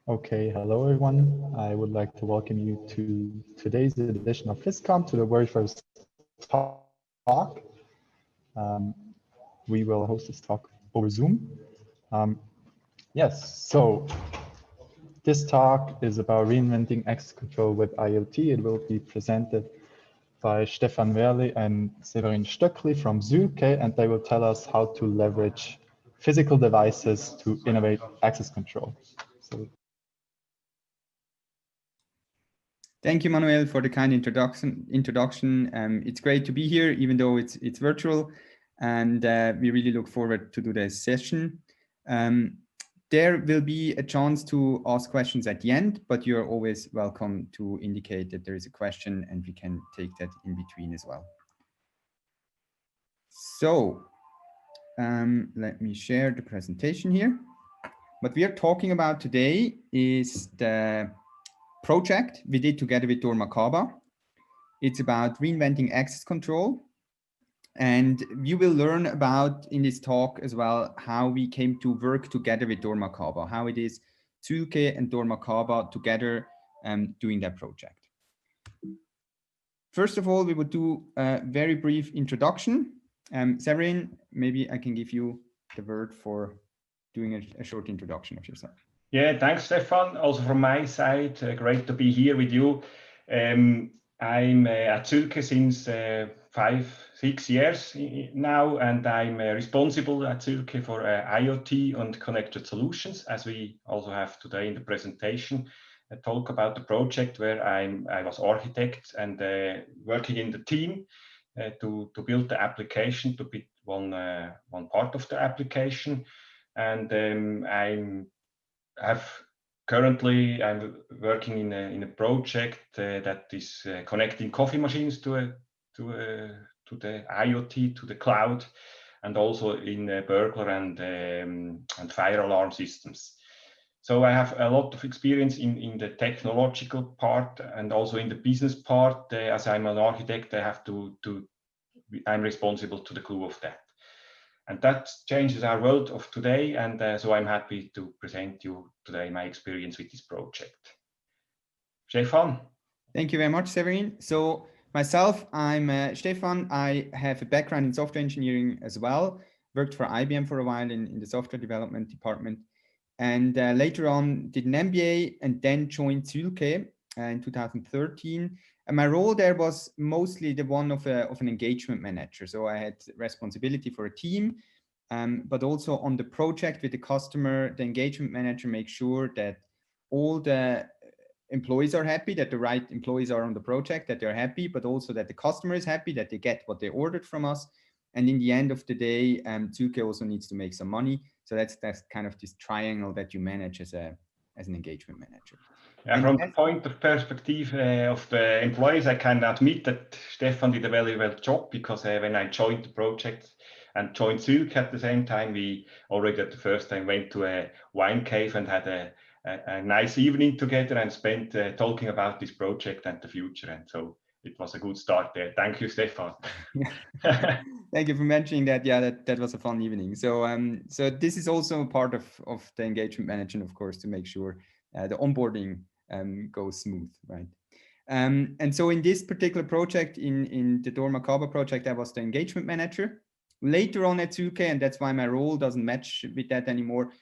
Okay, hello everyone. I would like to welcome you to today's edition of VIScon, to the very first talk. Um, we will host this talk over Zoom. Yes, so this talk is about reinventing access control with IoT. It will be presented by Stephan Wehrli and Severin Stöckli from Zühlke, and they will tell us how to leverage physical devices to innovate access control. So, thank you, Manuel, for the kind introduction. It's great to be here, even though it's virtual, and we really look forward to do this session. There will be a chance to ask questions at the end, but you're always welcome to indicate that there is a question, and we can take that in between as well. So let me share the presentation here. What we are talking about today is the project we did together with dormakaba. It's about reinventing access control. And you will learn about in this talk as well how we came to work together with dormakaba, how it is Zühlke and dormakaba together doing that project. First of all, we would do a very brief introduction. Severin, maybe I can give you the word for doing a short introduction of yourself. Yeah, thanks, Stefan. Also from my side, great to be here with you. I'm at Zühlke since 5-6 years now, and I'm responsible at Zühlke for IoT and connected solutions, as we also have today in the presentation. I talk about the project where I was architect and working in the team to build the application, to be one part of the application. And I'm working in a project that is connecting coffee machines to the IoT, to the cloud, and also in burglar and fire alarm systems. So I have a lot of experience in the technological part and also in the business part. As I'm an architect, I'm responsible to the glue of that. And that changes our world of today. And so I'm happy to present you today my experience with this project. Stefan. Thank you very much, Severin. So myself, I'm Stefan. I have a background in software engineering as well. Worked for IBM for a while in the software development department. And later on did an MBA and then joined Zühlke in 2013. And my role there was mostly the one of an engagement manager. So I had responsibility for a team, but also on the project with the customer, the engagement manager makes sure that all the employees are happy, that the right employees are on the project, that they're happy, but also that the customer is happy, that they get what they ordered from us. And in the end of the day, Zühlke also needs to make some money. So that's kind of this triangle that you manage as an engagement manager. Yeah, from the point of perspective of the employees, I can admit that Stefan did a very well job, because when I joined the project and joined Zühlke at the same time, we already at the first time went to a wine cave and had a nice evening together and spent talking about this project and the future. And so it was a good start there. Thank you, Stefan. Thank you for mentioning that. Yeah, that was a fun evening. So so this is also part of the engagement management, of course, to make sure the onboarding goes smooth, right? And so in this particular project, in the dormakaba project, I was the engagement manager. Later on at Zühlke, and that's why my role doesn't match with that anymore.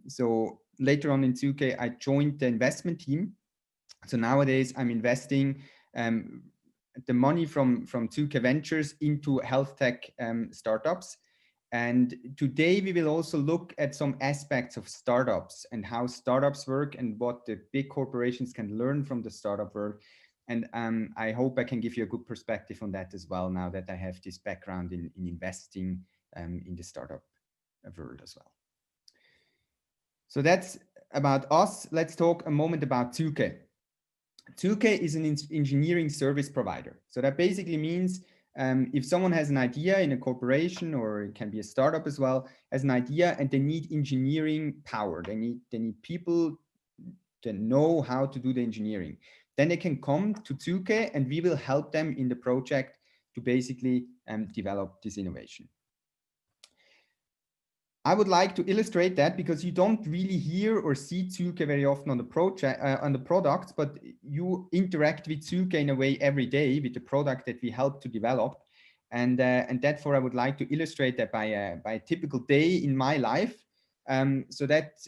So later on in Zühlke, I joined the investment team. So nowadays I'm investing the money from Zühlke Ventures into HealthTech startups. And today we will also look at some aspects of startups and how startups work and what the big corporations can learn from the startup world. And I hope I can give you a good perspective on that as well, now that I have this background in investing in the startup world as well. So that's about us. Let's talk a moment about Zühlke. Zühlke is an engineering service provider. So that basically means if someone has an idea in a corporation, or it can be a startup as well, has an idea and they need engineering power, they need people that know how to do the engineering, then they can come to Zühlke and we will help them in the project to basically develop this innovation. I would like to illustrate that because you don't really hear or see Zühlke very often on the project, on the products, but you interact with Zühlke in a way every day with the product that we help to develop. And therefore I would like to illustrate that by a typical day in my life. So that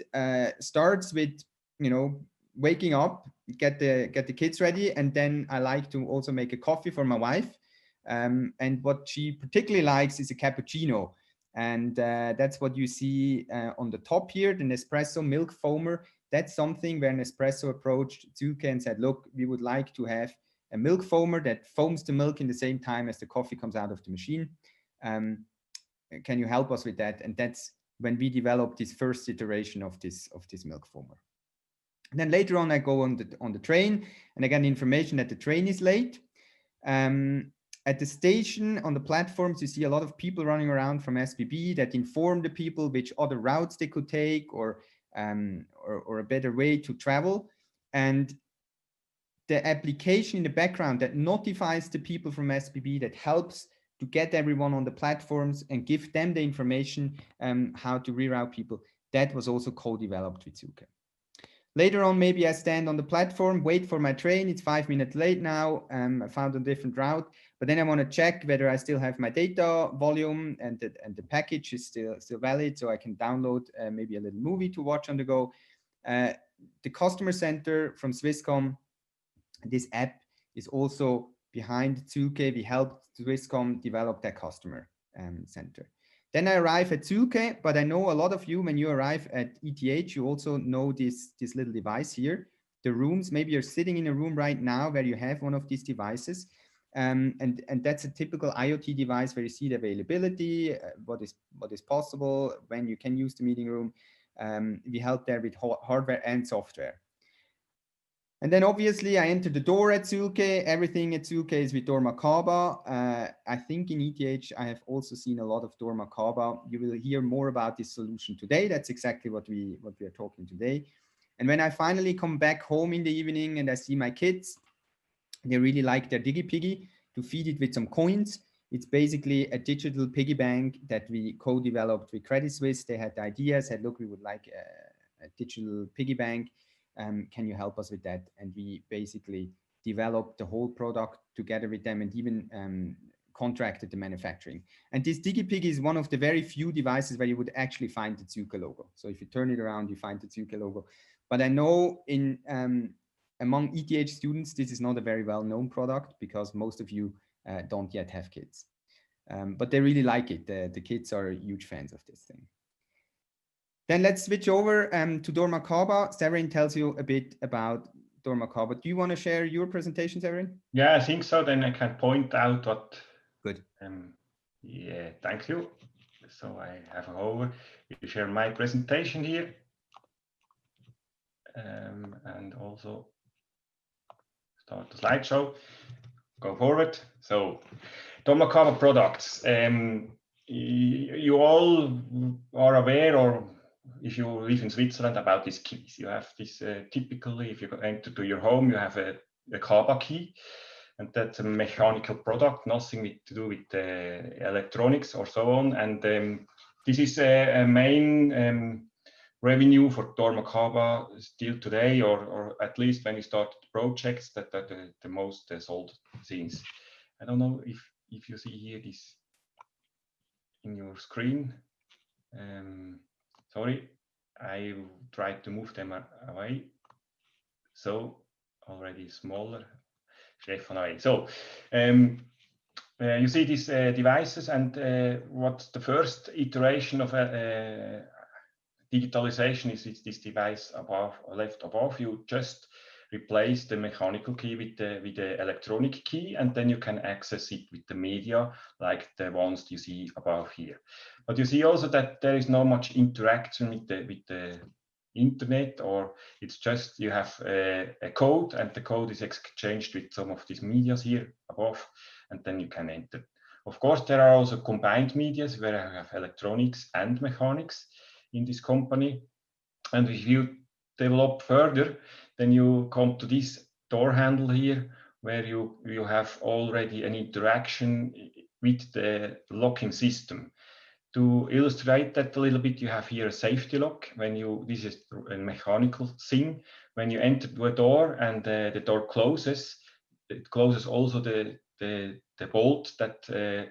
starts with, you know, waking up, get the kids ready, and then I like to also make a coffee for my wife. And what she particularly likes is a cappuccino. And that's what you see on the top here, the Nespresso milk foamer. That's something where Nespresso approached Zühlke and said, look, we would like to have a milk foamer that foams the milk in the same time as the coffee comes out of the machine. Can you help us with that? And that's when we developed this first iteration of this milk foamer. And then later on, I go on the train, and I get information that the train is late. At the station, on the platforms, you see a lot of people running around from SBB that inform the people which other routes they could take or a better way to travel. And the application in the background that notifies the people from SBB, that helps to get everyone on the platforms and give them the information how to reroute people, that was also co-developed with Zühlke. Later on, maybe I stand on the platform, wait for my train. It's 5 minutes late now. I found a different route, but then I want to check whether I still have my data volume and the package is still valid, so I can download maybe a little movie to watch on the go. The customer center from VIScon, this app is also behind Zühlke. We helped VIScon develop that customer center. Then I arrive at Zühlke, but I know a lot of you, when you arrive at ETH, you also know this little device here. The rooms, maybe you're sitting in a room right now where you have one of these devices. And that's a typical IoT device where you see the availability, what is possible, when you can use the meeting room. We help there with hardware and software. And then obviously I enter the door at Zühlke. Everything at Zühlke is with dormakaba. I think in ETH, I have also seen a lot of dormakaba. You will hear more about this solution today. That's exactly what we are talking today. And when I finally come back home in the evening and I see my kids, they really like their DigiPiggy, to feed it with some coins. It's basically a digital piggy bank that we co-developed with Credit Suisse. They had the idea, said, look, we would like a digital piggy bank. Can you help us with that? And we basically developed the whole product together with them and even contracted the manufacturing. And this DigiPiggy is one of the very few devices where you would actually find the Zühlke logo. So if you turn it around, you find the Zühlke logo. But I know in among ETH students, this is not a very well-known product because most of you don't yet have kids. But they really like it. The kids are huge fans of this thing. Then let's switch over to dormakaba. Severin tells you a bit about dormakaba. Do you want to share your presentation, Severin? Yeah, I think so. Then I can point out what. Good. Yeah, thank you. So I have over. You share my presentation here, and also start the slideshow. Go forward. So dormakaba products. You all are aware, or if you live in Switzerland, about these keys. You have this typically, if you enter to your home, you have a Kaba key, and that's a mechanical product, nothing to do with electronics or so on. And this is a main revenue for dormakaba still today, or at least when you start projects, that are the most sold things. I don't know if you see here this in your screen. Sorry, I tried to move them away. So already smaller, Stephan away. So you see these devices, and what's the first iteration of digitalization is this device left above. You just replace the mechanical key with the electronic key, and then you can access it with the media, like the ones you see above here. But you see also that there is not much interaction with the internet, or it's just you have a code, and the code is exchanged with some of these medias here above, and then you can enter. Of course, there are also combined medias where you have electronics and mechanics in this company. And if you develop further, then you come to this door handle here, where you have already an interaction with the locking system. To illustrate that a little bit, you have here a safety lock. This is a mechanical thing. When you enter the door and the door closes, it closes also the bolt that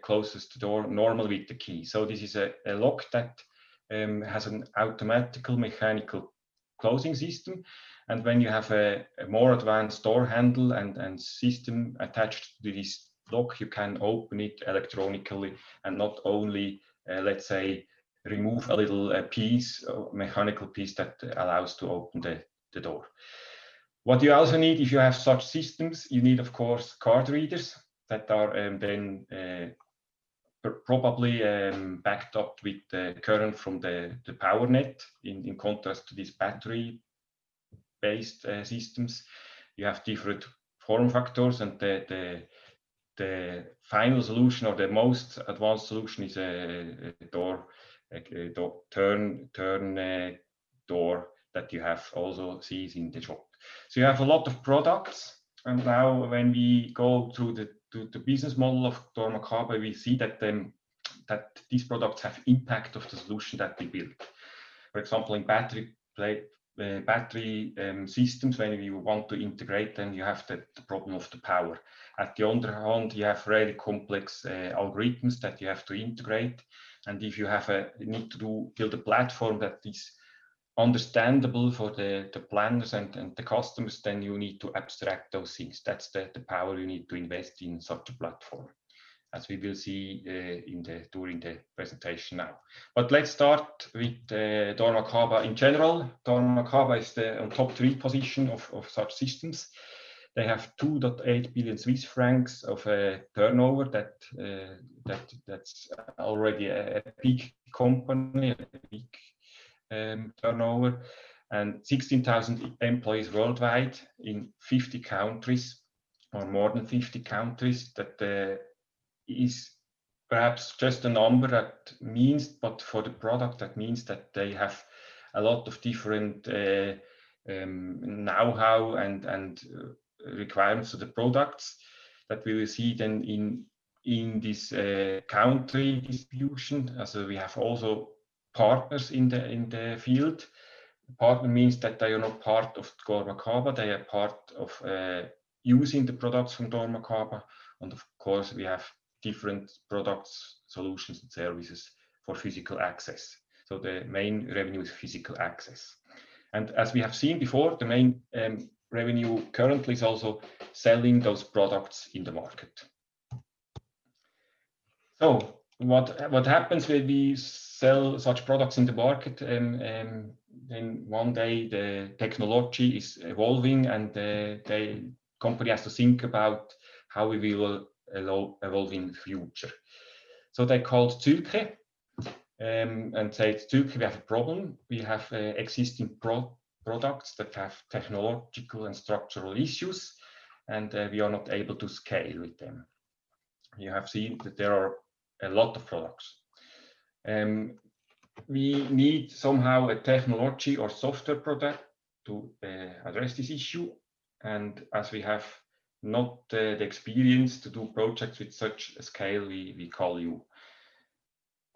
closes the door normally with the key. So this is a lock that has an automatical mechanical closing system. And when you have a more advanced door handle and system attached to this lock, you can open it electronically and not only, let's say, remove a little mechanical piece that allows to open the door. What you also need, if you have such systems, you need, of course, card readers that are then probably backed up with the current from the power net, in contrast to these battery-based systems. You have different form factors, and the final solution, or the most advanced solution, is a turn door that you have also sees in the shop. So you have a lot of products, and now when we go through the business model of dormakaba, we see that these products have impact of the solution that we build. For example, in battery systems, when you want to integrate them, you have the problem of the power. At the other hand, you have really complex algorithms that you have to integrate. And if you need to build a platform that is understandable for the planners and the customers, then you need to abstract those things. That's the power you need to invest in such a platform, as we will see during the presentation now. But let's start with dormakaba in general. Dormakaba is on top 3 position of such systems. They have 2.8 billion Swiss francs of turnover. That's already a big company, a big turnover, and 16,000 employees worldwide in 50 countries, or more than 50 countries. That is perhaps just a number that means, but for the product, that means that they have a lot of different know-how and requirements of the products that we will see then in this country distribution. So we have also partners in the field. Partner means that they are not part of dormakaba, they are part of using the products from dormakaba. And of course, we have different products, solutions, and services for physical access. So the main revenue is physical access. And as we have seen before, the main revenue currently is also selling those products in the market. So what happens when we sell such products in the market? Then one day the technology is evolving, and the company has to think about how we will evolve in the future. So they called Zühlke and said, Zühlke, we have a problem. We have existing products that have technological and structural issues, and we are not able to scale with them. You have seen that there are a lot of products. We need somehow a technology or software product to address this issue. And as we have not the experience to do projects with such a scale, we call you.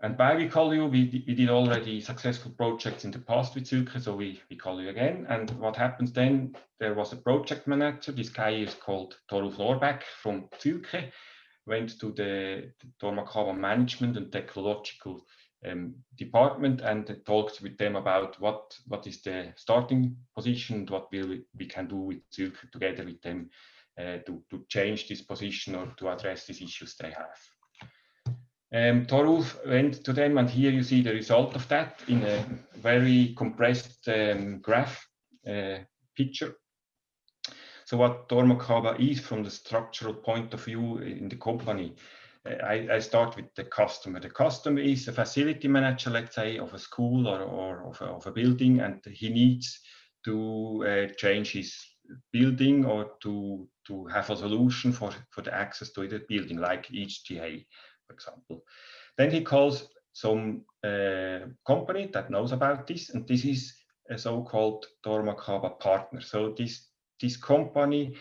And by we call you, we did already successful projects in the past with Zühlke, so we call you again. And what happens then, there was a project manager, this guy is called Norbeck from Zühlke, went to the dormakaba management and technological department and talked with them about what is the starting position, what we can do with Zühlke together with them to change this position or to address these issues they have. Torulf went to them, and here you see the result of that in a very compressed graph picture. So what dormakaba is from the structural point of view in the company, I start with the customer. The customer is a facility manager, let's say, of a school or of a building, and he needs to change his building or to have a solution for the access to the building, like HTA, for example. Then he calls some company that knows about this, and this is a so-called dormakaba partner. So this company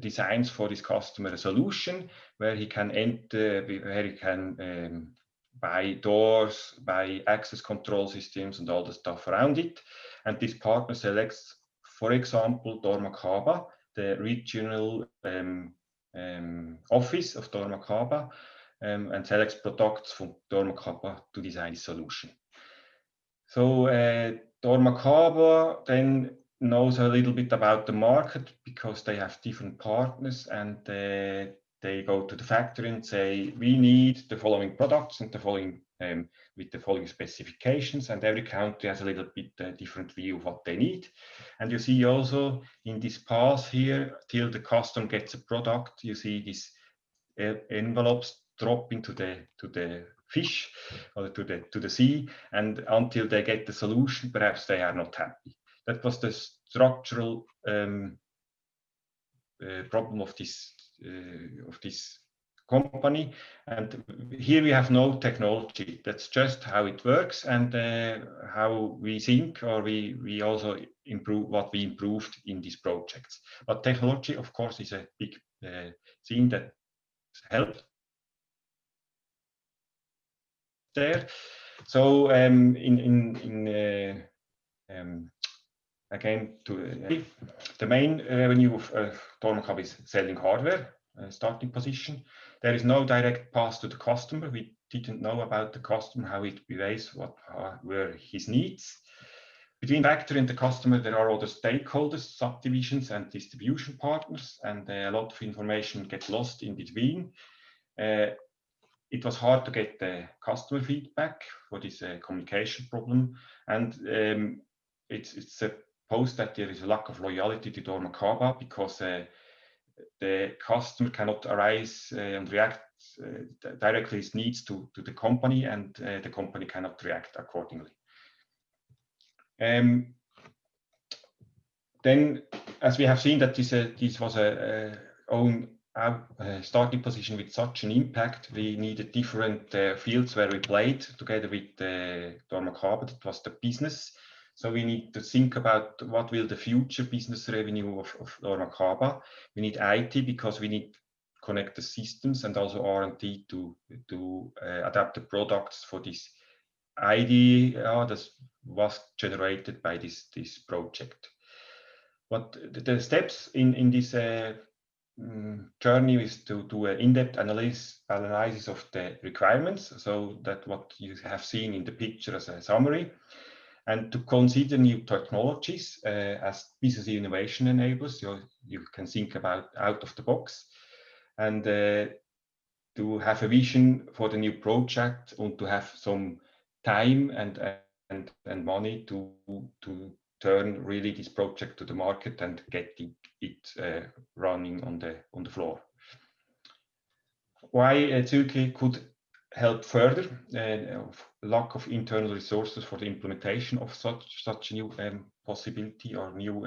designs for this customer a solution where he can enter, where he can by doors, by access control systems and all the stuff around it. And this partner selects, for example, dormakaba, the regional office of dormakaba, and selects products from dormakaba to design a solution. So dormakaba then knows a little bit about the market because they have different partners, and they go to the factory and say, we need the following products and the following with the following specifications, and every country has a little bit different view of what they need. And you see also in this path here, till the customer gets a product, you see these envelopes drop into the fish or to the sea, and until they get the solution, perhaps they are not happy. That was the structural problem of this company. And here we have no technology. That's just how it works, and how we think, or we also improve what we improved in these projects. But technology, of course, is a big thing that helped there. So again, the main revenue of dormakaba is selling hardware, starting position. There is no direct pass to the customer. We didn't know about the customer, how it behaves, what were his needs. Between factory and the customer, there are other stakeholders, subdivisions and distribution partners, and a lot of information gets lost in between. It was hard to get the customer feedback for this communication problem, and it's supposed that there is a lack of loyalty to dormakaba because the customer cannot arise and react directly his needs to the company, and the company cannot react accordingly. Then, as we have seen that this was a own starting position with such an impact, we needed different fields where we played together with dormakaba. That was the business. So we need to think about what will the future business revenue of dormakaba. We need IT because we need to connect the systems, and also R&D to adapt the products for this idea that was generated by this project. But the steps in this journey is to do an in-depth analysis of the requirements, so that what you have seen in the picture as a summary, and to consider new technologies as business innovation enablers. So you can think about out of the box, and to have a vision for the new project, and to have some time and money to turn really this project to the market and get it running on the floor. Why Zühlke could help further? Lack of internal resources for the implementation of such a new possibility or new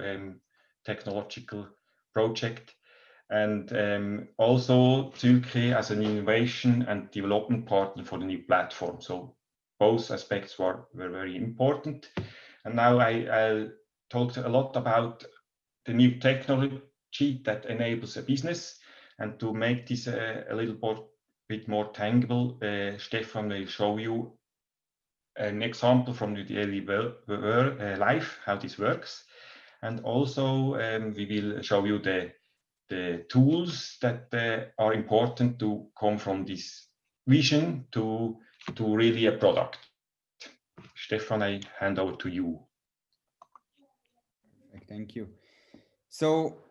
technological project, and also Zühlke as an innovation and development partner for the new platform. So both aspects were very important. And now I'll talk a lot about the new technology that enables a business, and to make this a little bit more tangible, Stephan will show you an example from the daily life, how this works. And also we will show you the tools that are important to come from this vision to really a product. Stephan, I hand over to you. Thank you. So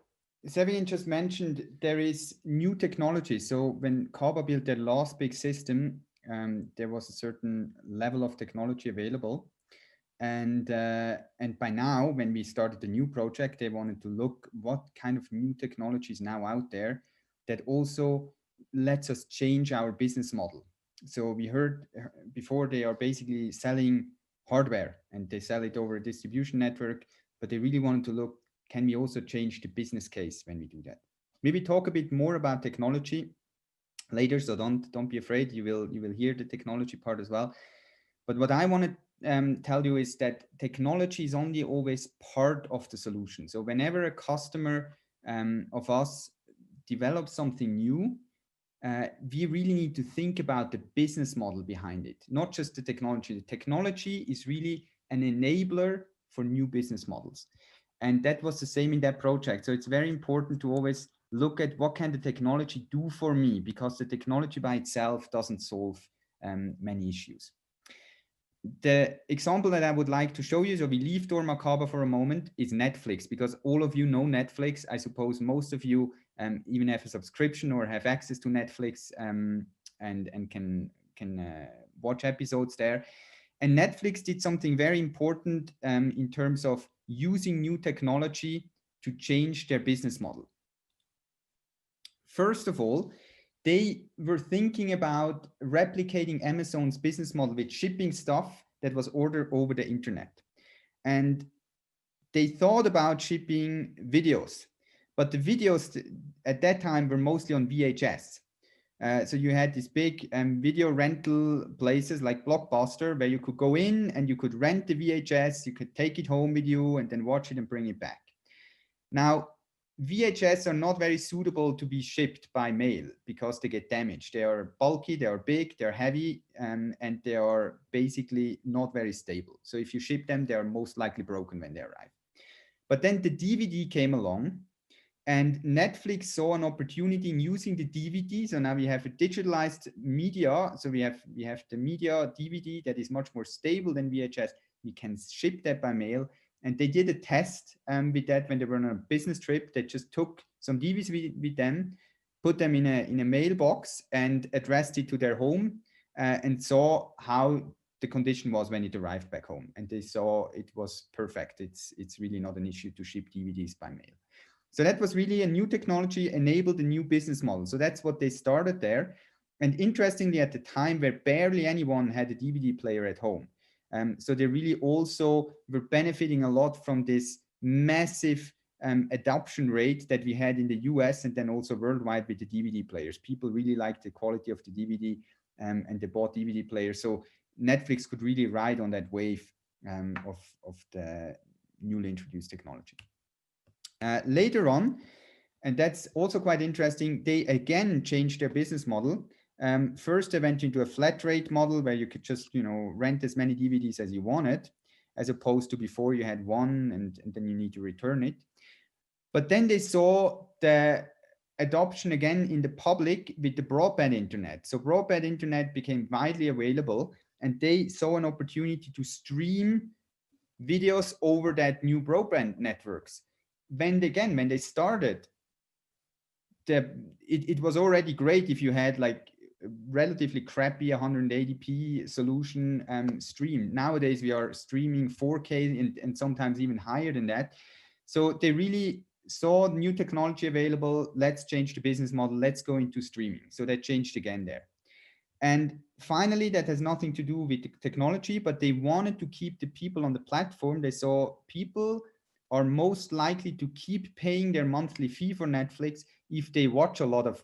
Severin just mentioned there is new technology. So when Kaba built their last big system, there was a certain level of technology available. And by now, when we started the new project, they wanted to look what kind of new technology is now out there that also lets us change our business model. So we heard before, they are basically selling hardware and they sell it over a distribution network, but they really wanted to look, can we also change the business case when we do that? Maybe talk a bit more about technology later, so don't be afraid. You will hear the technology part as well. But what I want to tell you is that technology is only always part of the solution. So whenever a customer of us develops something new, we really need to think about the business model behind it, not just the technology. The technology is really an enabler for new business models. And that was the same in that project. So it's very important to always look at what can the technology do for me, because the technology by itself doesn't solve many issues. The example that I would like to show you, so we leave dormakaba for a moment, is Netflix, because all of you know Netflix. I suppose most of you even have a subscription or have access to Netflix and can watch episodes there. And Netflix did something very important in terms of using new technology to change their business model. First of all, they were thinking about replicating Amazon's business model with shipping stuff that was ordered over the internet. And they thought about shipping videos, but the videos at that time were mostly on VHS. So you had these big video rental places like Blockbuster, where you could go in and you could rent the VHS, you could take it home with you and then watch it and bring it back. Now, VHS are not very suitable to be shipped by mail because they get damaged. They are bulky, they are big, they're heavy, and they are basically not very stable. So if you ship them, they are most likely broken when they arrive. But then the DVD came along, and Netflix saw an opportunity in using the DVD. So now we have a digitalized media. So we have the media DVD that is much more stable than VHS. We can ship that by mail. And they did a test with that when they were on a business trip. They just took some DVDs with them, put them in a mailbox and addressed it to their home and saw how the condition was when it arrived back home. And they saw it was perfect. It's really not an issue to ship DVDs by mail. So that was really a new technology, enabled a new business model. So that's what they started there. And interestingly, at the time where barely anyone had a DVD player at home. So they really also were benefiting a lot from this massive adoption rate that we had in the US and then also worldwide with the DVD players. People really liked the quality of the DVD and they bought DVD players. So Netflix could really ride on that wave of the newly introduced technology. Later on, and that's also quite interesting, they again changed their business model. First, they went into a flat rate model where you could just, rent as many DVDs as you wanted, as opposed to before you had one and then you need to return it. But then they saw the adoption again in the public with the broadband internet. So broadband internet became widely available and they saw an opportunity to stream videos over that new broadband networks. When they started, it was already great if you had like relatively crappy 180p solution stream. Nowadays we are streaming 4K and sometimes even higher than that. So they really saw new technology available. Let's change the business model. Let's go into streaming. So that changed again there. And finally, that has nothing to do with the technology, but they wanted to keep the people on the platform. They saw people are most likely to keep paying their monthly fee for Netflix if they watch a lot of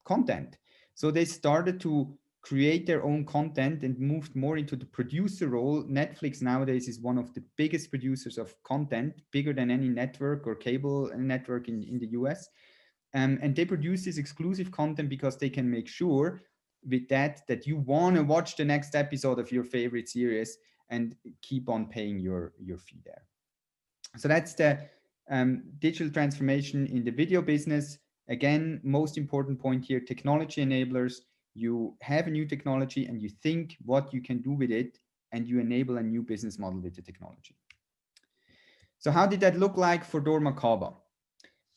content. So they started to create their own content and moved more into the producer role. Netflix nowadays is one of the biggest producers of content, bigger than any network or cable network in the US. And they produce this exclusive content because they can make sure with that you want to watch the next episode of your favorite series and keep on paying your fee there. So that's the digital transformation in the video business. Again, most important point here, technology enablers. You have a new technology and you think what you can do with it and you enable a new business model with the technology. So how did that look like for dormakaba?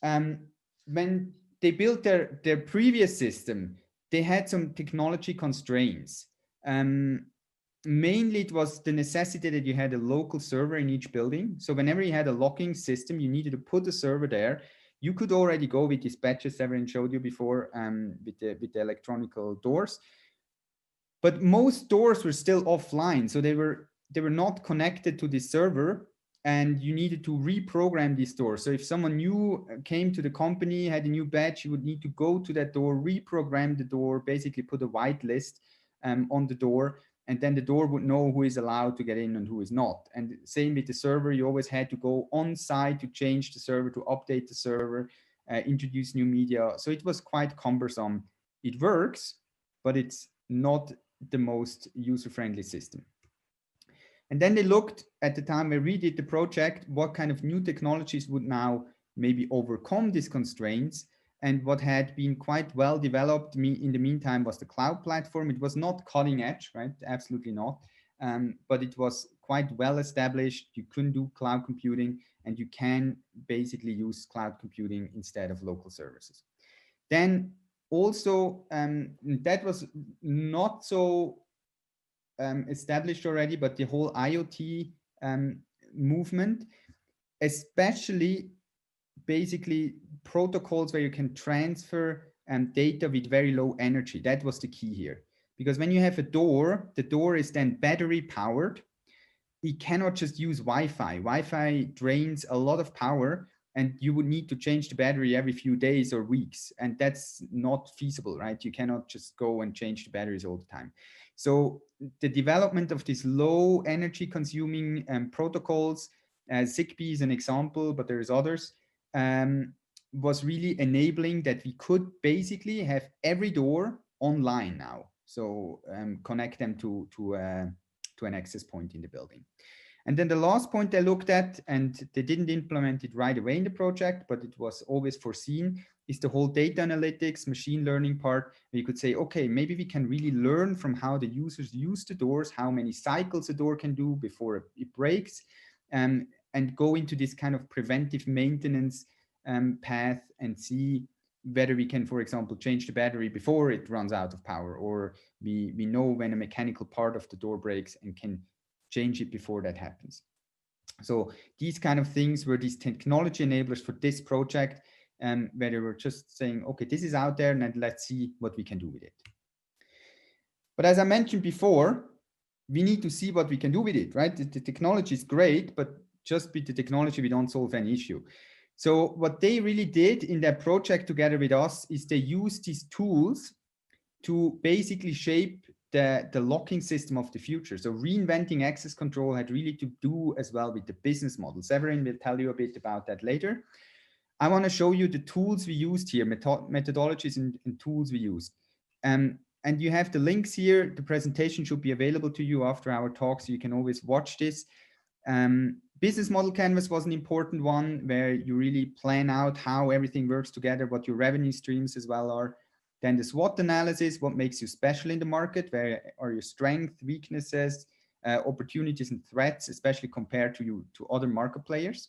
When they built their previous system, they had some technology constraints. Mainly it was the necessity that you had a local server in each building. So whenever you had a locking system, you needed to put a server there. You could already go with these patches Severin showed you before with the electronical doors. But most doors were still offline. So they were not connected to the server and you needed to reprogram these doors. So if someone new came to the company, had a new badge, you would need to go to that door, reprogram the door, basically put a whitelist on the door. And then the door would know who is allowed to get in and who is not. And same with the server, you always had to go on site to change the server, to update the server, introduce new media. So it was quite cumbersome it works, but it's not the most user-friendly system. And then they looked at the time where we did the project, what kind of new technologies would now maybe overcome these constraints. And what had been quite well developed in the meantime was the cloud platform. It was not cutting edge, right? Absolutely not. But it was quite well established. You couldn't do cloud computing, and you can basically use cloud computing instead of local services. Then also, that was not so established already, but the whole IoT movement, especially basically protocols where you can transfer data with very low energy. That was the key here. Because when you have a door, the door is then battery powered. It cannot just use Wi-Fi. Wi-Fi drains a lot of power, and you would need to change the battery every few days or weeks. And that's not feasible, right? You cannot just go and change the batteries all the time. So the development of these low energy consuming protocols, Zigbee is an example, but there's others, was really enabling that we could basically have every door online now. So connect them to an access point in the building. And then the last point they looked at, and they didn't implement it right away in the project, but it was always foreseen, is the whole data analytics, machine learning part, where you could say, okay, maybe we can really learn from how the users use the doors, how many cycles a door can do before it breaks, and go into this kind of preventive maintenance path and see whether we can, for example, change the battery before it runs out of power, or we know when a mechanical part of the door breaks and can change it before that happens. So these kind of things were these technology enablers for this project, where they were just saying, okay, this is out there, and let's see what we can do with it. But as I mentioned before, we need to see what we can do with it, right? The technology is great, but just with the technology, we don't solve any issue. So what they really did in their project together with us is they used these tools to basically shape the locking system of the future. So reinventing access control had really to do as well with the business model. Severin will tell you a bit about that later. I want to show you the tools we used here, methodologies and tools we used. And you have the links here. The presentation should be available to you after our talk, so you can always watch this. Business model canvas was an important one, where you really plan out how everything works together, what your revenue streams as well are. Then the SWOT analysis, what makes you special in the market, where are your strengths, weaknesses, opportunities and threats, especially compared to other market players.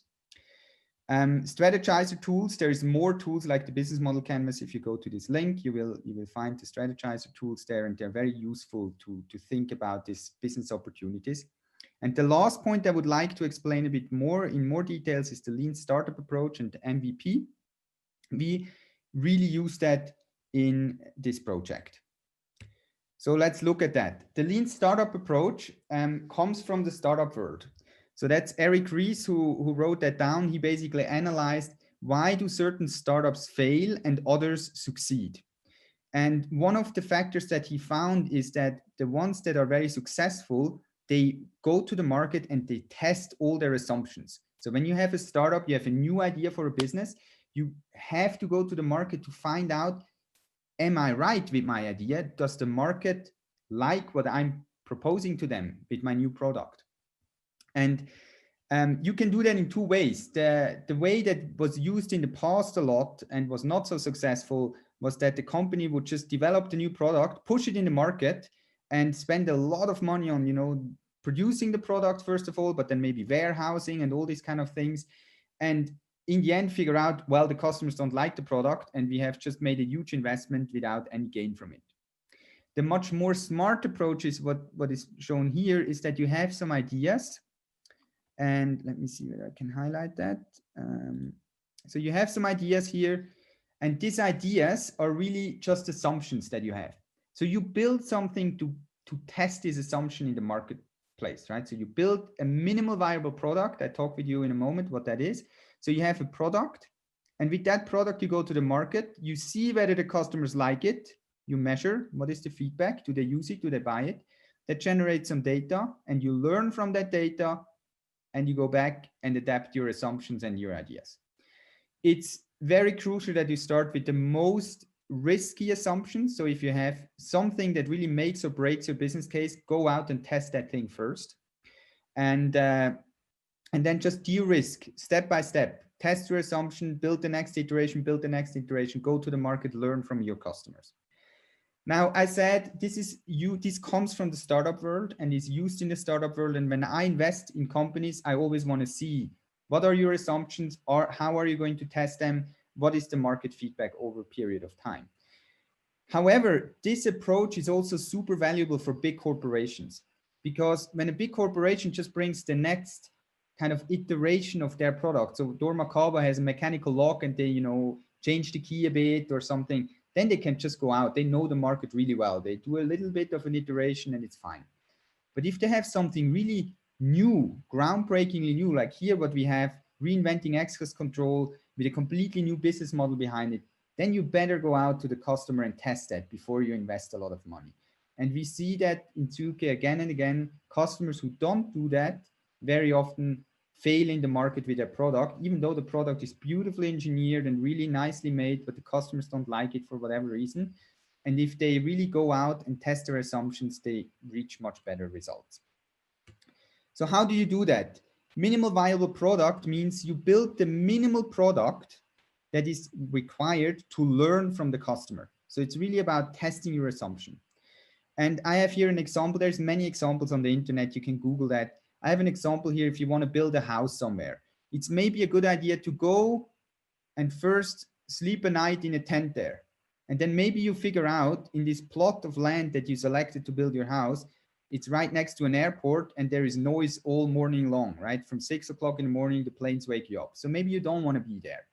Strategizer tools, there is more tools like the business model canvas. If you go to this link, you will find the strategizer tools there, and they're very useful to think about these business opportunities. And the last point I would like to explain a bit more in more details is the Lean Startup approach and the MVP. We really use that in this project. So let's look at that. The Lean Startup approach comes from the startup world. So that's Eric Ries who wrote that down. He basically analyzed, why do certain startups fail and others succeed? And one of the factors that he found is that the ones that are very successful, they go to the market and they test all their assumptions. So when you have a startup, you have a new idea for a business, you have to go to the market to find out, am I right with my idea? Does the market like what I'm proposing to them with my new product? And you can do that in two ways. The way that was used in the past a lot and was not so successful was that the company would just develop the new product, push it in the market, and spend a lot of money on, producing the product first of all, but then maybe warehousing and all these kind of things. And in the end, figure out, well, the customers don't like the product, and we have just made a huge investment without any gain from it. The much more smart approach is what is shown here, is that you have some ideas. And let me see whether I can highlight that. So you have some ideas here, and these ideas are really just assumptions that you have. So you build something to test this assumption in the marketplace, right? So you build a minimal viable product. I talk with you in a moment what that is. So you have a product, and with that product, you go to the market, you see whether the customers like it, you measure what is the feedback, do they use it, do they buy it? That generates some data, and you learn from that data, and you go back and adapt your assumptions and your ideas. It's very crucial that you start with the most risky assumptions. So if you have something that really makes or breaks your business case, go out and test that thing first. And then just de-risk step by step. Test your assumption, build the next iteration, go to the market, learn from your customers. Now, I said this comes from the startup world and is used in the startup world. And when I invest in companies, I always want to see what are your assumptions, or how are you going to test them? What is the market feedback over a period of time? However, this approach is also super valuable for big corporations, because when a big corporation just brings the next kind of iteration of their product, so dormakaba has a mechanical lock and they, you know, change the key a bit or something, then they can just go out. They know the market really well. They do a little bit of an iteration and it's fine. But if they have something really new, groundbreakingly new, like here what we have, reinventing access control with a completely new business model behind it, then you better go out to the customer and test that before you invest a lot of money. And we see that in Zühlke again and again. Customers who don't do that very often fail in the market with their product, even though the product is beautifully engineered and really nicely made, but the customers don't like it for whatever reason. And if they really go out and test their assumptions, they reach much better results. So how do you do that? Minimal viable product means you build the minimal product that is required to learn from the customer. So it's really about testing your assumption. And I have here an example. There's many examples on the internet. You can Google that. I have an example here. If you want to build a house somewhere, it's maybe a good idea to go and first sleep a night in a tent there. And then maybe you figure out in this plot of land that you selected to build your house, it's right next to an airport and there is noise all morning long, right? From 6 o'clock in the morning, the planes wake you up. So maybe you don't want to be there.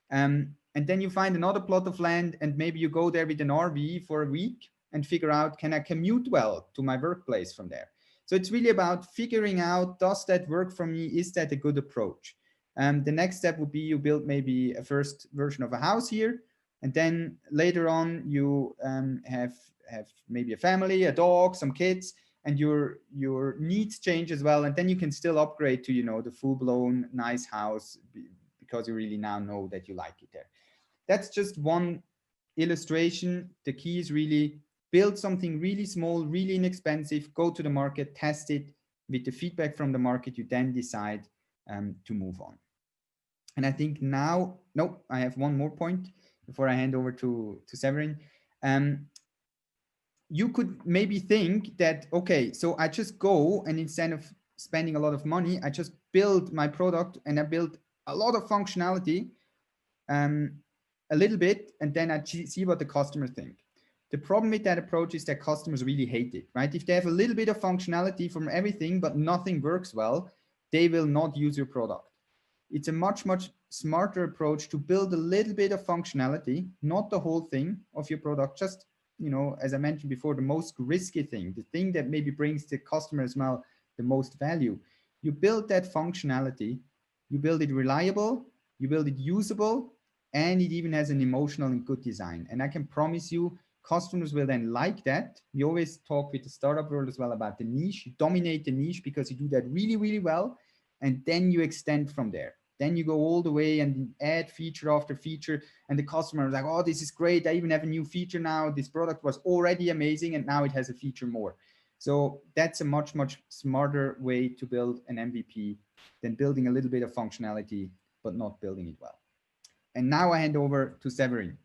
And then you find another plot of land and maybe you go there with an RV for a week and figure out, can I commute well to my workplace from there? So it's really about figuring out, does that work for me? Is that a good approach? The next step would be you build maybe a first version of a house here. And then later on you have maybe a family, a dog, some kids, and your needs change as well. And then you can still upgrade to, you know, the full-blown nice house because you really now know that you like it there. That's just one illustration. The key is really build something really small, really inexpensive, go to the market, test it. With the feedback from the market, you then decide to move on. And I think now, no, I have one more point before I hand over to Severin. You could maybe think that, okay, so I just go and instead of spending a lot of money, I just build my product and I build a lot of functionality, a little bit, and then I see what the customers think. The problem with that approach is that customers really hate it, right? If they have a little bit of functionality from everything, but nothing works well, they will not use your product. It's a much, much smarter approach to build a little bit of functionality, not the whole thing of your product, just, you know, as I mentioned before, the most risky thing, the thing that maybe brings the customer as well the most value. You build that functionality, you build it reliable, you build it usable, and it even has an emotional and good design. And I can promise you, customers will then like that. We always talk with the startup world as well about the niche. You dominate the niche because you do that really, really well. And then you extend from there. Then you go all the way and add feature after feature. And the customer is like, oh, this is great. I even have a new feature now. This product was already amazing. And now it has a feature more. So that's a much, much smarter way to build an MVP than building a little bit of functionality, but not building it well. And now I hand over to Severin.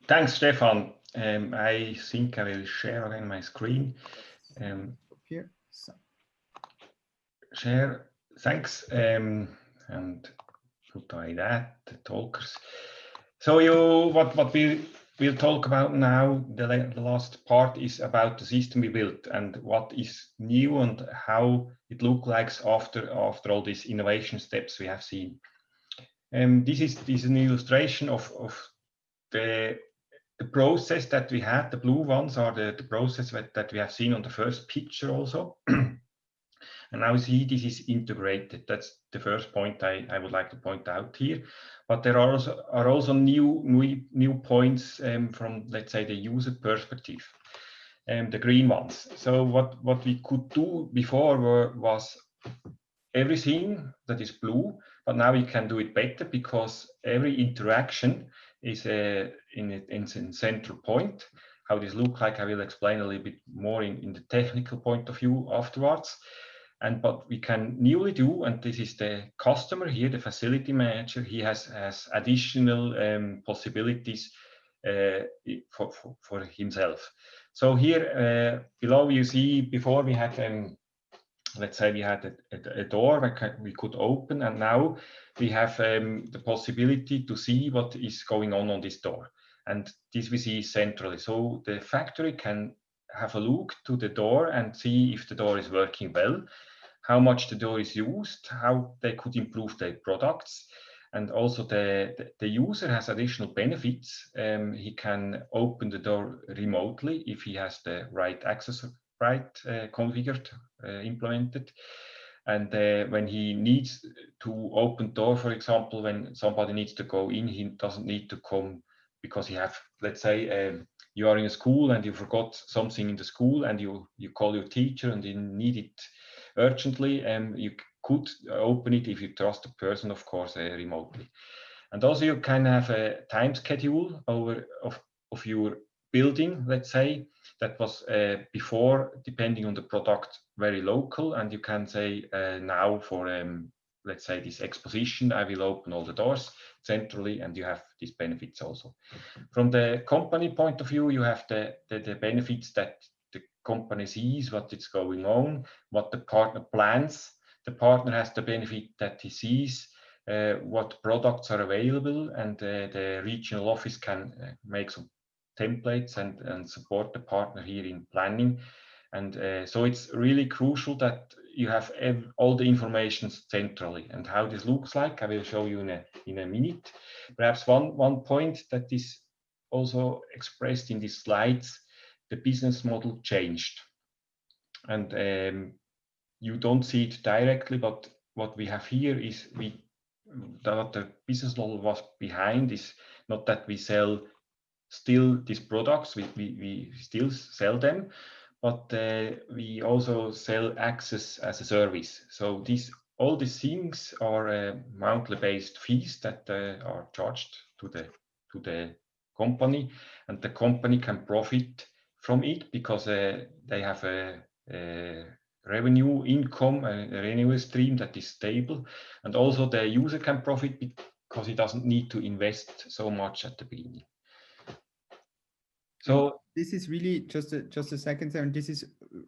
Thanks, Stefan. I think I will share again my screen. Here. So. Share, thanks. And put away that, the talkers. So what we'll talk about now, the last part is about the system we built and what is new and how it looks like after all these innovation steps we have seen. This is an illustration of the process that we had. The blue ones are the process that we have seen on the first picture also. And now see this is integrated. That's the first point I would like to point out here. But there are also new points from, let's say, the user perspective, the green ones. So what we could do before was everything that is blue, but now we can do it better because every interaction is in central point. How this look like, I will explain a little bit more in the technical point of view afterwards. But we can newly do, and this is the customer here, the facility manager, he has additional possibilities for himself. So here below you see, before we had let's say we had a door we could open, and now we have the possibility to see what is going on this door, and this we see centrally. So the factory can have a look to the door and see if the door is working well, how much the door is used, how they could improve their products. And also the user has additional benefits. He can open the door remotely if he has the right access configured, implemented. And when he needs to open door, for example, when somebody needs to go in, he doesn't need to come because he have, let's say, you are in a school and you forgot something in the school, and you call your teacher and you need it urgently, you could open it if you trust the person, of course, remotely. And also you can have a time schedule of your building, let's say, that was before, depending on the product, very local, and you can say now for let's say this exposition, I will open all the doors centrally, and you have these benefits also. From the company point of view, you have the benefits that the company sees what is going on, what the partner plans. The partner has the benefit that he sees what products are available, and the regional office can make some templates and support the partner here in planning. And so it's really crucial that you have all the information centrally. And how this looks like, I will show you in a minute. Perhaps one point that is also expressed in these slides, the business model changed. And you don't see it directly, but what we have here is that the business model was behind is not that we sell still these products, we still sell them, but we also sell access as a service. So all these things are monthly based fees that are charged to the company, and the company can profit from it because they have a revenue income, a revenue stream that is stable, and also the user can profit because he doesn't need to invest so much at the beginning. So this is really just a second there, and this is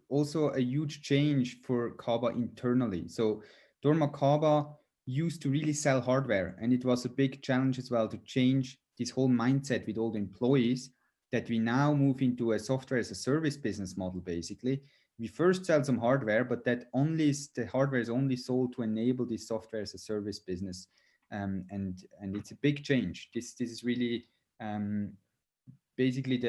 also a huge change for Kaba internally. So dormakaba used to really sell hardware, and it was a big challenge as well to change this whole mindset with all the employees, that we now move into a software as a service business model. Basically, we first sell some hardware, but the hardware is only sold to enable this software as a service business, and it's a big change. This is really basically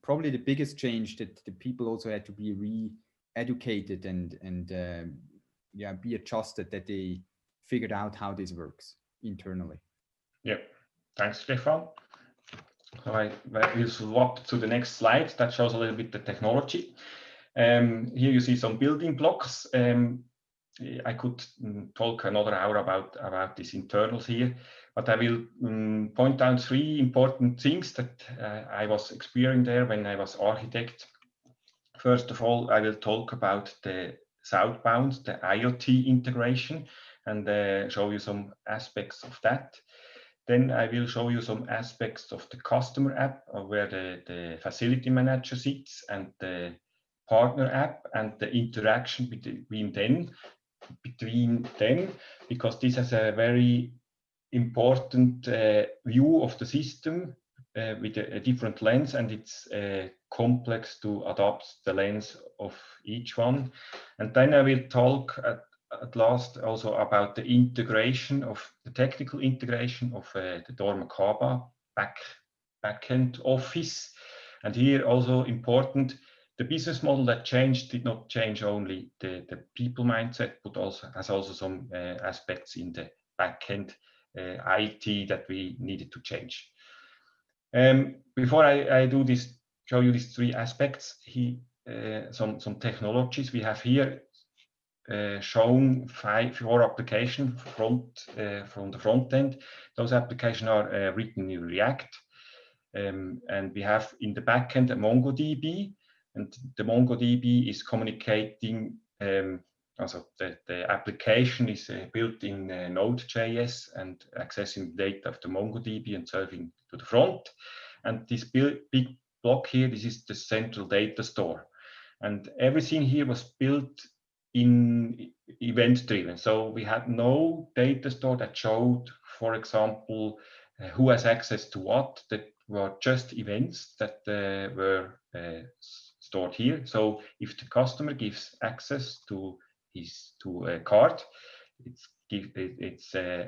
probably the biggest change, that the people also had to be re-educated and be adjusted, that they figured out how this works internally. Yeah, thanks, Stefan. So I will swap to the next slide that shows a little bit the technology. Here you see some building blocks. I could talk another hour about these internals here, but I will point out three important things that I was experiencing there when I was architect. First of all, I will talk about the southbound, the IoT integration, and show you some aspects of that. Then I will show you some aspects of the customer app, where the facility manager sits, and the partner app, and the interaction between them, because this has a very important view of the system with a different lens, and it's complex to adapt the lens of each one. And then I will talk at last also about the integration of the technical integration of the dormakaba backend office. And here also important, the business model that changed did not change only the people mindset, but has also some aspects in the backend IT that we needed to change. Before I do this, show you these three aspects, some technologies we have here. shown 4 applications from the front end. Those applications are written in React. And we have in the backend a MongoDB, and the MongoDB is communicating, also the application is built in Node.js and accessing the data of the MongoDB and serving to the front. And this big block here, this is the central data store. And everything here was built in event-driven. So we had no data store that showed, for example, who has access to what. That were just events that were stored here. So if the customer gives access to a card, it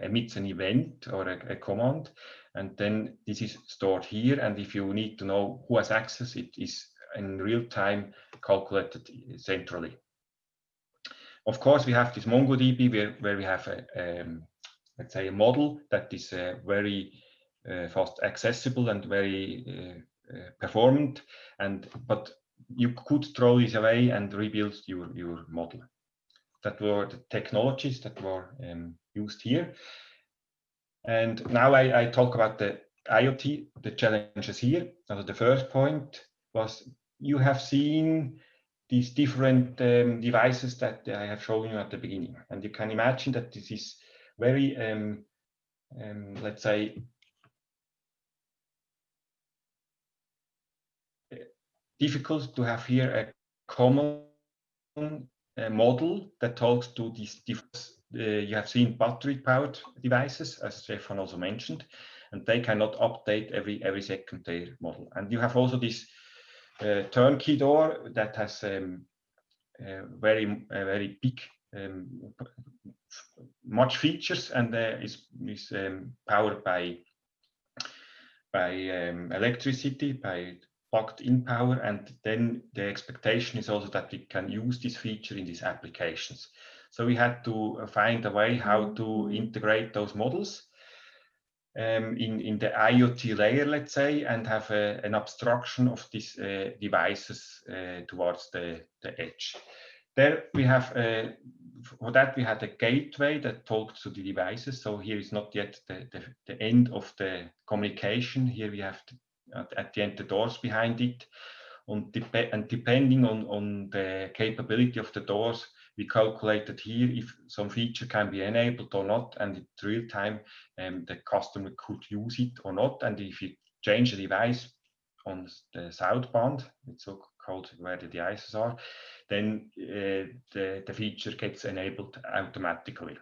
emits an event or a command, and then this is stored here. And if you need to know who has access, it is in real time calculated centrally. Of course, we have this MongoDB where we have let's say a model that is very fast accessible and very performant, but you could throw this away and rebuild your model. That were the technologies that were used here. And now I talk about the IoT, the challenges here. So the first point was, you have seen these different devices that I have shown you at the beginning. And you can imagine that this is very, let's say, difficult to have here a common model that talks to these different, you have seen battery-powered devices, as Stephan also mentioned, and they cannot update every second their model. And you have also this turnkey door that has very big, much features, and is powered by electricity, by plugged-in power, and then the expectation is also that we can use this feature in these applications. So we had to find a way how to integrate those models in the IoT layer, let's say, and have an abstraction of these devices towards the edge. There we have, for that we had a gateway that talks to the devices. So here is not yet the end of the communication. Here we have at the end the doors behind it. And depending on the capability of the doors, we calculated here if some feature can be enabled or not, and in real time the customer could use it or not. And if you change the device on the southbound, it's so called where the devices are, then the feature gets enabled automatically.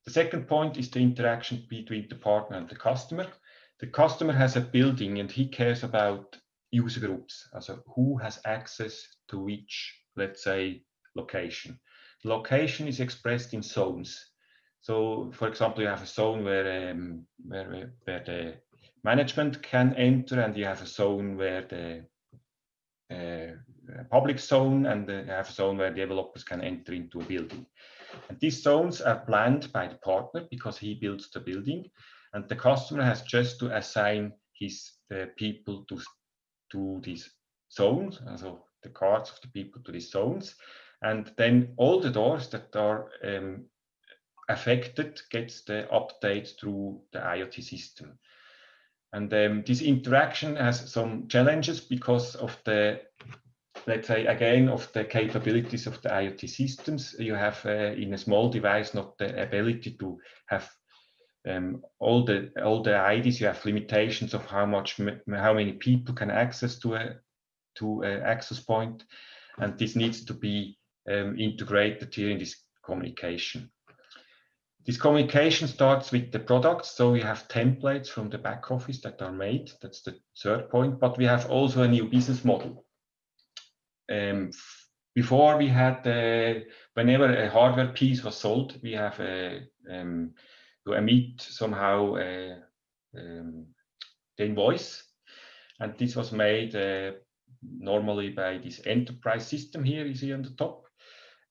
The second point is the interaction between the partner and the customer. The customer has a building and he cares about user groups, also who has access to which, let's say, location. Location is expressed in zones. So, for example, you have a zone where the management can enter, and you have a zone where the public zone, and you have a zone where developers can enter into a building. And these zones are planned by the partner because he builds the building, and the customer has just to assign his people to these zones, so the cards of the people to these zones, and then all the doors that are affected gets the update through the IoT system. And this interaction has some challenges because of the, let's say, again, of the capabilities of the IoT systems. You have in a small device not the ability to have all the IDs. You have limitations of how many people can access to an access point, and this needs to be integrated here in this communication. This communication starts with the products, so we have templates from the back office that are made. That's the third point, but we have also a new business model. Before we had, whenever a hardware piece was sold, we have to emit somehow the invoice, and this was made normally by this enterprise system here you see on the top.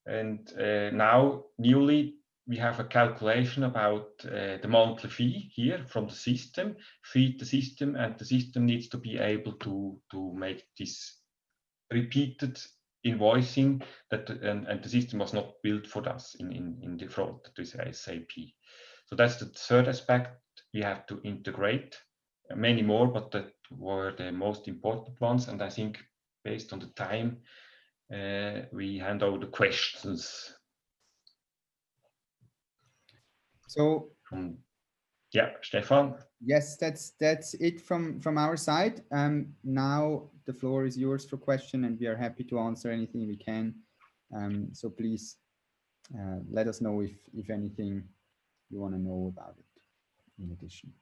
And now newly we have a calculation about the monthly fee here from the system, feed the system, and the system needs to be able to make this repeated invoicing that, and the system was not built for us in the front with SAP. So that's the third aspect. We have to integrate many more, but that were the most important ones. And I think based on the time, we hand over the questions. So yeah, Stephan. Yes, that's it from our side. Now the floor is yours for question, and we are happy to answer anything we can. So please let us know if anything you want to know about it in addition.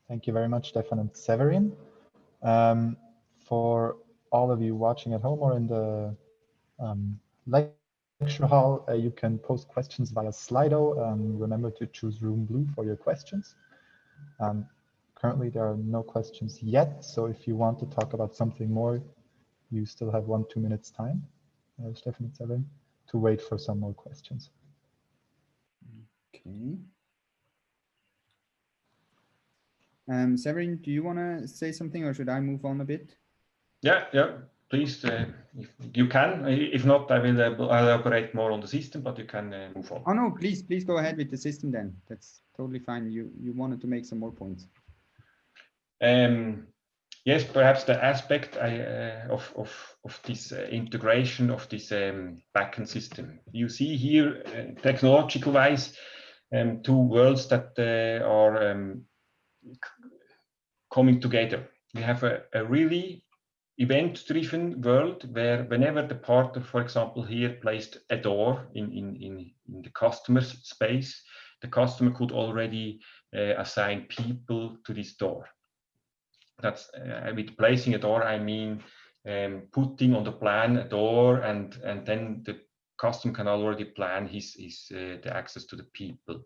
Thank you very much, Stephan and Severin. For all of you watching at home or in the lecture hall, you can post questions via Slido. Remember to choose room blue for your questions. Currently, there are no questions yet. So if you want to talk about something more, you still have 1-2 minutes time, Stephan and Severin, to wait for some more questions. Okay. Severin, do you want to say something, or should I move on a bit? Yeah, please, if you can. If not, I will elaborate more on the system, but you can move on. Oh no, please go ahead with the system then. That's totally fine. You wanted to make some more points. Yes, perhaps the aspect of this integration of this backend system. You see here, technological-wise, two worlds that are coming together. We have a really event-driven world where whenever the partner, for example, here placed a door in the customer's space, the customer could already assign people to this door. That's with placing a door, I mean putting on the plan a door, and then the customer can already plan the access to the people.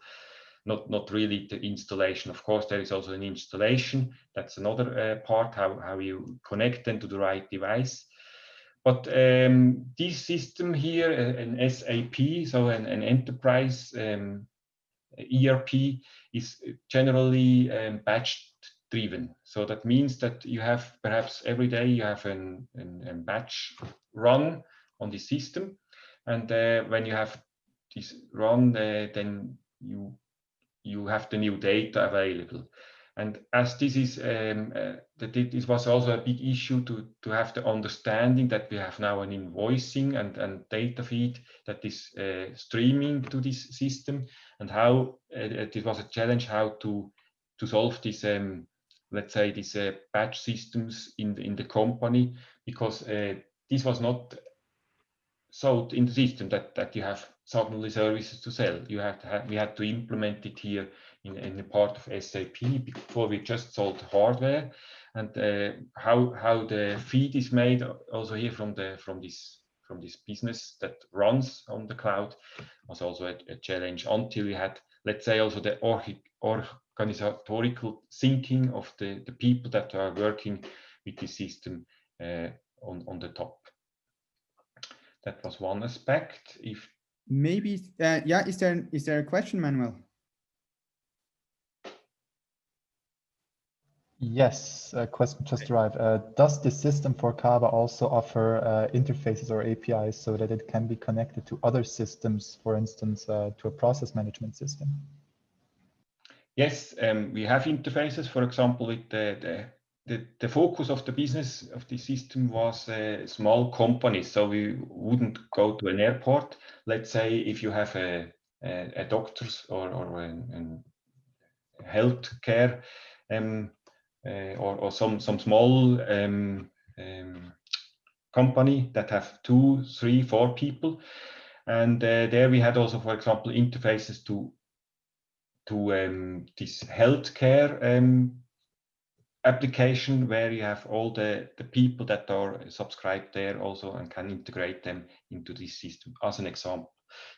Not really the installation. Of course, there is also an installation. That's another part, how you connect them to the right device. But this system here, an SAP, so an enterprise ERP, is generally batch driven. So that means that you have perhaps every day you have a batch run on the system, and when you have this run, then you have the new data available. And as this is, this was also a big issue to have the understanding that we have now an invoicing and data feed that is streaming to this system, and how it was a challenge how to solve this, let's say, these batch systems in the company, because this was not sold in the system that you have suddenly services to sell. We had to implement it here in a part of SAP. Before we just sold hardware, and how the feed is made also here from this business that runs on the cloud was also a challenge, until we had, let's say, also the organizational thinking of the people that are working with the system on the top. That was one aspect. If maybe, yeah, is there a question, Manuel? Yes, a question just arrived. Does the system for Kaba also offer interfaces or APIs so that it can be connected to other systems, for instance, to a process management system? Yes, we have interfaces. For example, with the focus of the business of the system was small companies, so we wouldn't go to an airport. Let's say if you have a doctor's or a healthcare or some small company that have 2, 3, 4 people, and there we had also, for example, interfaces to this healthcare application, where you have all the people that are subscribed there also and can integrate them into this system, as an example.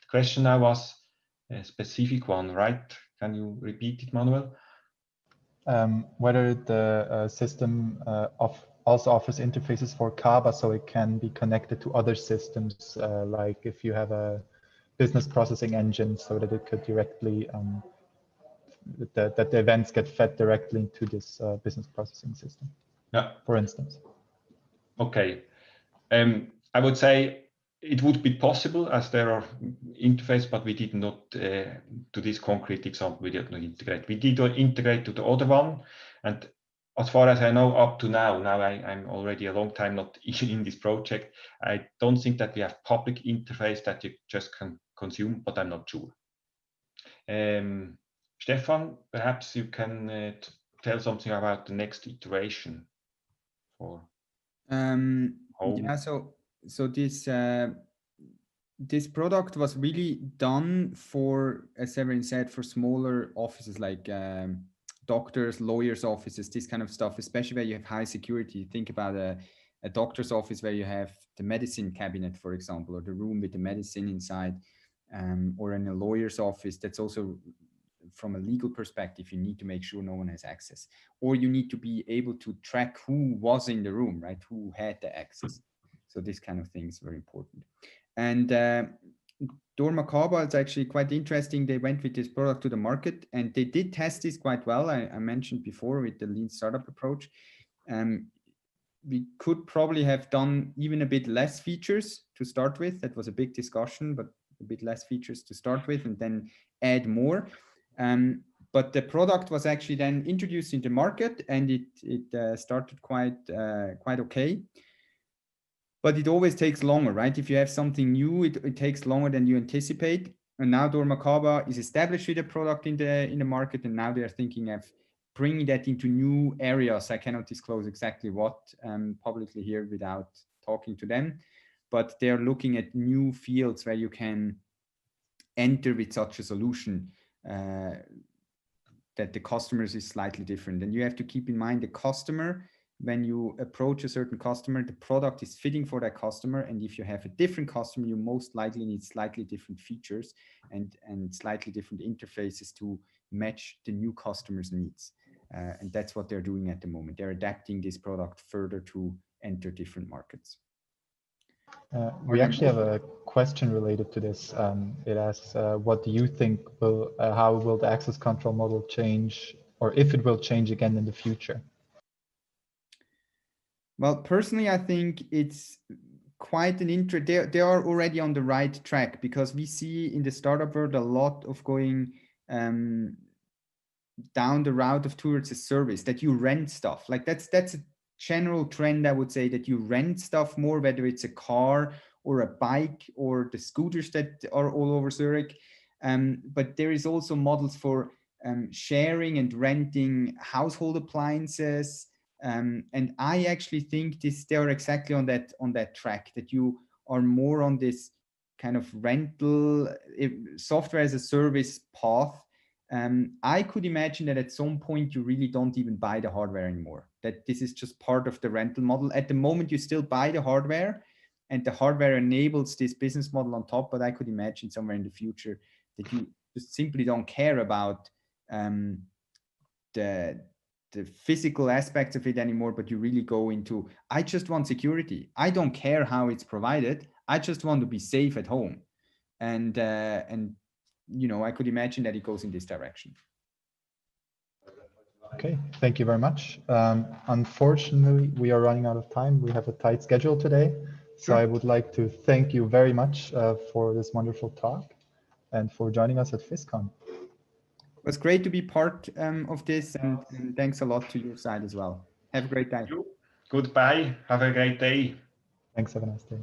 The question now was a specific one, right? Can you repeat it, Manuel? Whether the system also offers interfaces for Kaba so it can be connected to other systems, like if you have a business processing engine, so that it could directly that the events get fed directly into this business processing system. Yeah. For instance. Okay. I would say it would be possible as there are interfaces, but we did not, to this concrete example, we did not integrate. We did integrate to the other one. And as far as I know, up to now I'm already a long time not in this project. I don't think that we have public interface that you just can consume, but I'm not sure. Stephan, perhaps you can tell something about the next iteration for home. Yeah, so this product was really done for, as Severin said, for smaller offices like doctors, lawyers' offices, this kind of stuff, especially where you have high security. Think about a doctor's office where you have the medicine cabinet, for example, or the room with the medicine inside, or in a lawyer's office. That's also, from a legal perspective, you need to make sure no one has access, or you need to be able to track who was in the room, right? Who had the access. So this kind of thing is very important. And dormakaba, it's actually quite interesting. They went with this product to the market and they did test this quite well. I mentioned before with the lean startup approach. We could probably have done even a bit less features to start with. That was a big discussion, but a bit less features to start with and then add more. But the product was actually then introduced in the market and it started quite okay. But it always takes longer, right? If you have something new, it takes longer than you anticipate. And now dormakaba is established with a product in the market, and now they are thinking of bringing that into new areas. I cannot disclose exactly what publicly here without talking to them, but they're looking at new fields where you can enter with such a solution that the customers is slightly different. And you have to keep in mind the customer. When you approach a certain customer, the product is fitting for that customer. And if you have a different customer, you most likely need slightly different features and slightly different interfaces to match the new customer's needs. And that's what they're doing at the moment. They're adapting this product further to enter different markets. We actually have a question related to this. It asks, what do you think how will the access control model change, or if it will change again in the future? Well, personally, I think it's quite an they are already on the right track, because we see in the startup world a lot of going down the route of towards a service, that you rent stuff. Like that's a general trend, I would say, that you rent stuff more, whether it's a car or a bike or the scooters that are all over Zurich. But there is also models for sharing and renting household appliances. And I actually think they are exactly on that track, that you are more on this kind of rental software as a service path. I could imagine that at some point you really don't even buy the hardware anymore, that this is just part of the rental model. At the moment you still buy the hardware and the hardware enables this business model on top, but I could imagine somewhere in the future that you just simply don't care about the physical aspects of it anymore, but you really go into, I just want security. I don't care how it's provided. I just want to be safe at home. And you know, I could imagine that it goes in this direction. Okay, thank you very much. Unfortunately, we are running out of time. We have a tight schedule today. So I would like to thank you very much for this wonderful talk and for joining us at VIScon. It was great to be part of this, and thanks a lot to your side as well. Have a great day. Goodbye. Have a great day. Thanks. Have a nice day.